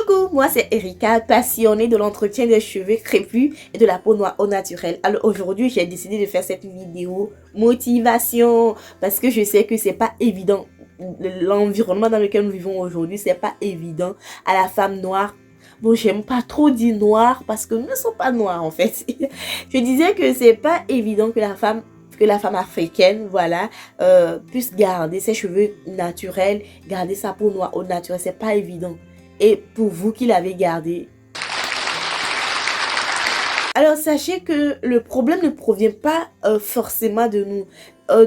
Coucou, moi c'est Erika, passionnée de l'entretien des cheveux crépus et de la peau noire au naturel. Alors aujourd'hui, j'ai décidé de faire cette vidéo motivation parce que je sais que c'est pas évident. L'environnement dans lequel nous vivons aujourd'hui, c'est pas évident à la femme noire. Bon, j'aime pas trop dire noire parce que nous ne sommes pas noirs en fait. Je disais que c'est pas évident que la femme africaine, voilà, puisse garder ses cheveux naturels, garder sa peau noire au naturel, c'est pas évident. Et pour vous qui l'avez gardé, alors sachez que le problème ne provient pas forcément de nous.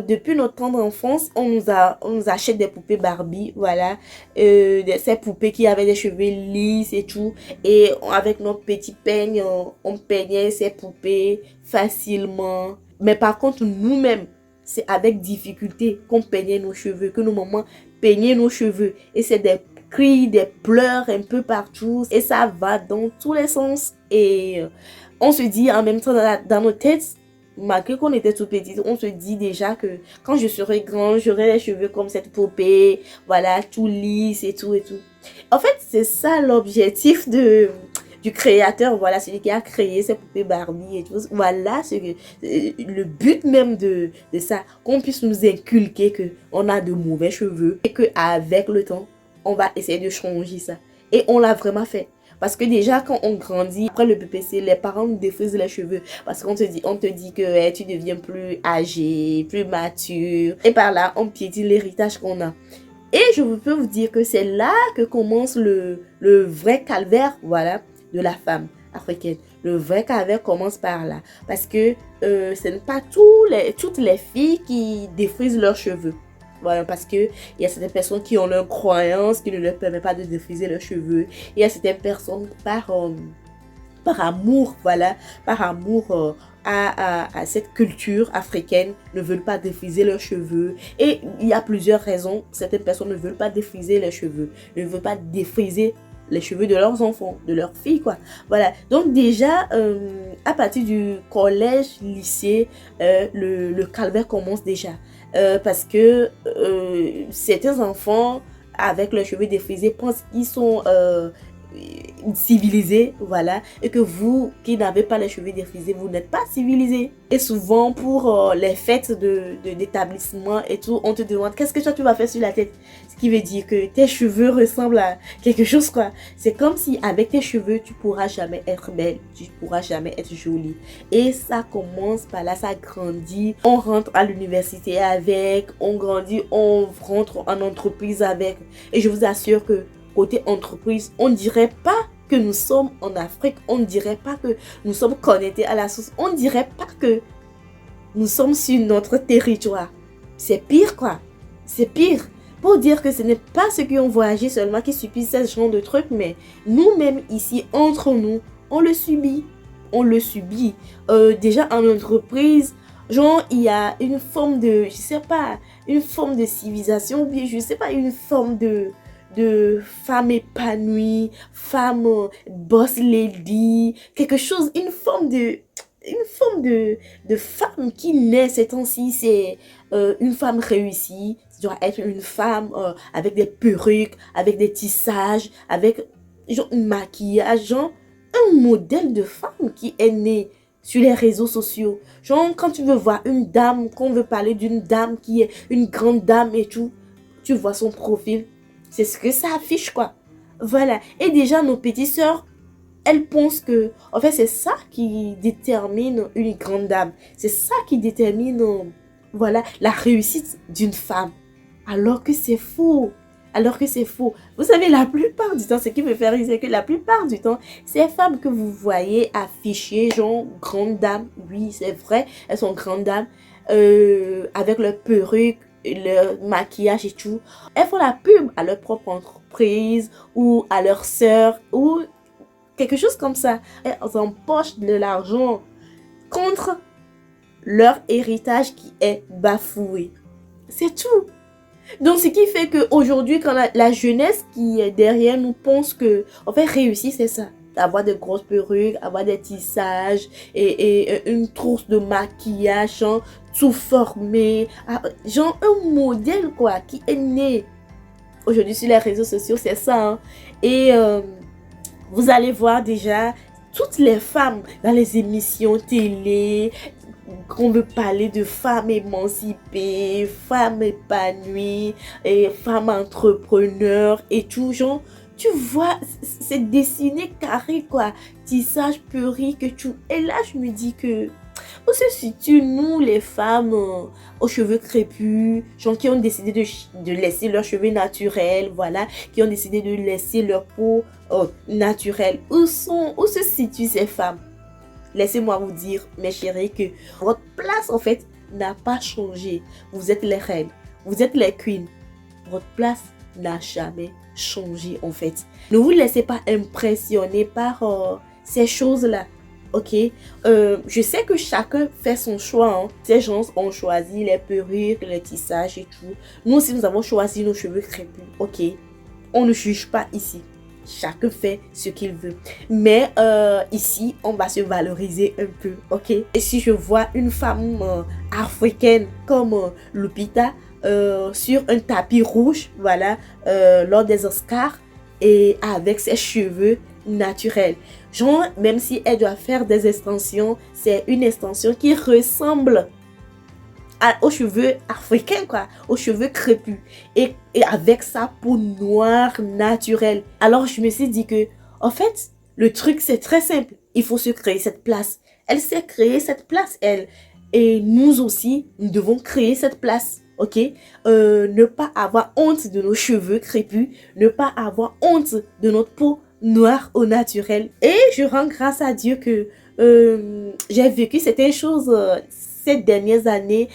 Depuis notre tendre enfance, on nous achète des poupées Barbie, voilà, ces poupées qui avaient des cheveux lisses et tout, et avec notre petit peigne, on peignait ces poupées facilement. Mais par contre, nous-mêmes, c'est avec difficulté qu'on peignait nos cheveux, que nos mamans peignaient nos cheveux, et c'est des cris, des pleurs un peu partout, et ça va dans tous les sens, et on se dit en même temps dans nos têtes, malgré qu'on était tout petit, on se dit déjà que quand je serai grand, j'aurai les cheveux comme cette poupée, voilà, tout lisse et tout et tout. En fait, c'est ça l'objectif du créateur, voilà, celui qui a créé ces poupées Barbie et tout. Voilà le but même de ça, qu'on puisse nous inculquer qu'on a de mauvais cheveux et qu'avec le temps, on va essayer de changer ça. Et on l'a vraiment fait. Parce que déjà, quand on grandit, après le BPC, les parents nous défrisent les cheveux. Parce qu'on te dit que tu deviens plus âgé, plus mature. Et par là, on piétine l'héritage qu'on a. Et je peux vous dire que c'est là que commence le vrai calvaire, voilà, de la femme africaine. Le vrai calvaire commence par là. Parce que ce n'est pas toutes les filles qui défrisent leurs cheveux. Voilà, parce que il y a certaines personnes qui ont leurs croyances qui ne leur permettent pas de défriser leurs cheveux. Il y a certaines personnes par amour, voilà, par amour à cette culture africaine, ne veulent pas défriser leurs cheveux. Et il y a plusieurs raisons. Certaines personnes ne veulent pas défriser leurs cheveux, ne veulent pas défriser les cheveux de leurs enfants, de leurs filles, quoi. Voilà. Donc déjà, à partir du collège, lycée, le calvaire commence déjà. Parce que certains enfants avec leurs cheveux défrisés pensent qu'ils sont civilisés, voilà, et que vous qui n'avez pas les cheveux défrisés, vous n'êtes pas civilisés. Et souvent pour les fêtes d'établissement et tout, on te demande qu'est-ce que toi tu vas faire sur la tête, ce qui veut dire que tes cheveux ressemblent à quelque chose, quoi. C'est comme si avec tes cheveux tu pourras jamais être belle, tu pourras jamais être jolie. Et ça commence par là, ça grandit, on rentre à l'université avec, on grandit, on rentre en entreprise avec, et je vous assure que côté entreprise, on ne dirait pas que nous sommes en Afrique, on ne dirait pas que nous sommes connectés à la source, on ne dirait pas que nous sommes sur notre territoire. C'est pire, quoi. C'est pire. Pour dire que ce n'est pas ceux qui ont voyagé seulement qui subissent ce genre de trucs, mais nous-mêmes ici, entre nous, on le subit. On le subit. Déjà en entreprise, genre il y a une forme de, je sais pas, une forme de civilisation, ou bien je sais pas, une forme de femme épanouie, femme boss lady, quelque chose, une forme de femme qui naît ces temps-ci, c'est une femme réussie, ça doit être une femme avec des perruques, avec des tissages, avec genre un maquillage, genre un modèle de femme qui est né sur les réseaux sociaux. Genre quand tu veux voir une dame, qu'on veut parler d'une dame qui est une grande dame et tout, tu vois son profil. C'est ce que ça affiche, quoi. Voilà. Et déjà, nos petites sœurs, elles pensent que, en fait, c'est ça qui détermine une grande dame. C'est ça qui détermine, voilà, la réussite d'une femme. Alors que c'est faux. Alors que c'est faux. Vous savez, la plupart du temps, ce qui me fait rire, c'est que la plupart du temps, ces femmes que vous voyez affichées, genre, grandes dames, oui, c'est vrai, elles sont grandes dames, avec leurs perruques, leur maquillage et tout, elles font la pub à leur propre entreprise ou à leur sœur ou quelque chose comme ça. Elles empochent de l'argent contre leur héritage qui est bafoué. C'est tout. Donc ce qui fait qu'aujourd'hui, quand la jeunesse qui est derrière nous pense que, en fait, réussir c'est ça. Avoir de grosses perruques, avoir des tissages et une trousse de maquillage, hein, tout formé, genre un modèle, quoi, qui est né aujourd'hui sur les réseaux sociaux, c'est ça, hein. Et Vous allez voir déjà toutes les femmes dans les émissions télé, qu'on veut parler de femmes émancipées, femmes épanouies, et femmes entrepreneurs et tout, genre, tu vois, c'est dessiné carré, quoi, tissage peuri que tout. Et là, je me dis que, où se situent, nous, les femmes aux cheveux crépus, gens qui ont décidé de laisser leurs cheveux naturels, voilà, qui ont décidé de laisser leur peau naturelle. Où se situent ces femmes? Laissez-moi vous dire, mes chéris, que votre place, en fait, n'a pas changé. Vous êtes les reines, vous êtes les queens. Votre place n'a jamais changé, en fait. Ne vous laissez pas impressionner par ces choses-là. Ok, je sais que chacun fait son choix. Hein. Ces gens ont choisi les perruques, les tissages et tout. Nous aussi, nous avons choisi nos cheveux crépus. Ok, on ne juge pas ici. Chacun fait ce qu'il veut. Mais ici, on va se valoriser un peu. Ok, et si je vois une femme africaine comme Lupita sur un tapis rouge, voilà, lors des Oscars et avec ses cheveux naturels. Genre, même si elle doit faire des extensions, c'est une extension qui ressemble aux cheveux africains, quoi, aux cheveux crépus. Et avec sa peau noire naturelle. Alors, je me suis dit que, en fait, le truc, c'est très simple. Il faut se créer cette place. Elle s'est créée cette place, elle. Et nous aussi, nous devons créer cette place. Ok, ne pas avoir honte de nos cheveux crépus, ne pas avoir honte de notre peau noire au naturel. Et je rends grâce à Dieu que j'ai vécu certaines choses ces dernières années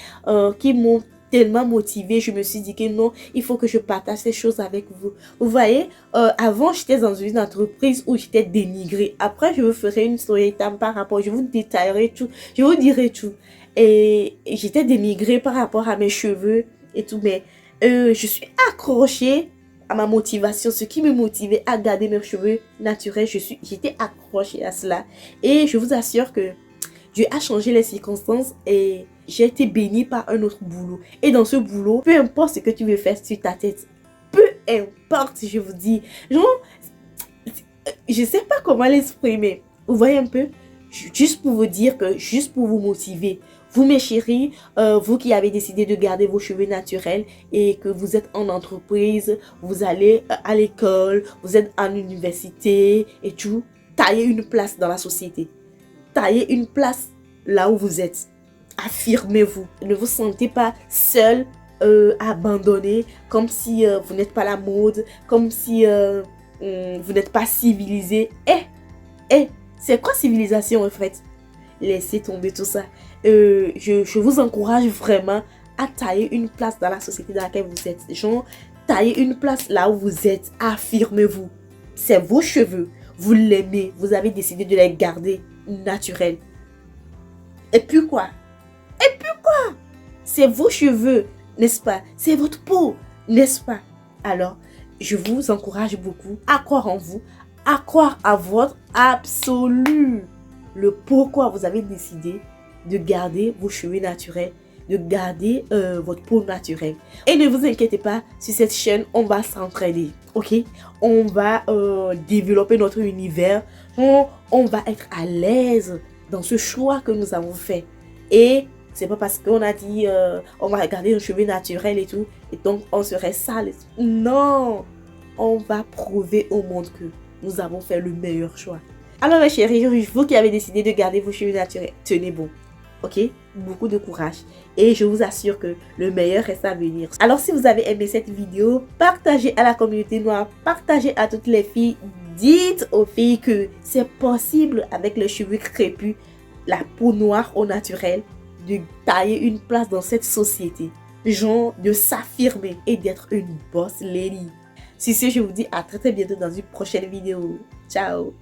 qui m'ont tellement motivée. Je me suis dit que non, il faut que je partage ces choses avec vous. Vous voyez, avant j'étais dans une entreprise où j'étais dénigrée. Après je vous ferai une story time par rapport, je vous détaillerai tout, je vous dirai tout. Et j'étais dénigrée par rapport à mes cheveux et tout, mais je suis accrochée à ma motivation, ce qui me motivait à garder mes cheveux naturels. J'étais accrochée à cela. Et je vous assure que Dieu a changé les circonstances et j'ai été bénie par un autre boulot. Et dans ce boulot, peu importe ce que tu veux faire sur ta tête, peu importe, je vous dis, genre, je sais pas comment l'exprimer. Vous voyez un peu? Juste pour vous dire que, juste pour vous motiver. Vous, mes chéris, vous qui avez décidé de garder vos cheveux naturels et que vous êtes en entreprise, vous allez à l'école, vous êtes en université et tout, taillez une place dans la société. Taillez une place là où vous êtes. Affirmez-vous. Ne vous sentez pas seul, abandonné, comme si vous n'êtes pas la mode, comme si vous n'êtes pas civilisé. C'est quoi civilisation en fait? Laissez tomber tout ça. Je vous encourage vraiment à tailler une place dans la société dans laquelle vous êtes. Genre, taillez une place là où vous êtes. Affirmez-vous. C'est vos cheveux. Vous l'aimez. Vous avez décidé de les garder naturels. Et puis quoi? C'est vos cheveux, n'est-ce pas? C'est votre peau, n'est-ce pas? Alors, je vous encourage beaucoup à croire en vous, à croire à votre absolu. Le pourquoi vous avez décidé de garder vos cheveux naturels, de garder votre peau naturelle. Et ne vous inquiétez pas, sur cette chaîne, on va s'entraider, ok? On va développer notre univers, on va être à l'aise dans ce choix que nous avons fait. Et c'est pas parce qu'on a dit on va garder nos cheveux naturels et tout, et donc on serait sale. Non, on va prouver au monde que nous avons fait le meilleur choix. Alors mes chéris, vous qui avez décidé de garder vos cheveux naturels, tenez bon, ok? Beaucoup de courage et je vous assure que le meilleur reste à venir. Alors si vous avez aimé cette vidéo, partagez à la communauté noire, partagez à toutes les filles, dites aux filles que c'est possible avec les cheveux crépus, la peau noire au naturel, de tailler une place dans cette société, genre de s'affirmer et d'être une boss lady. Sur ce, je vous dis à très bientôt dans une prochaine vidéo. Ciao!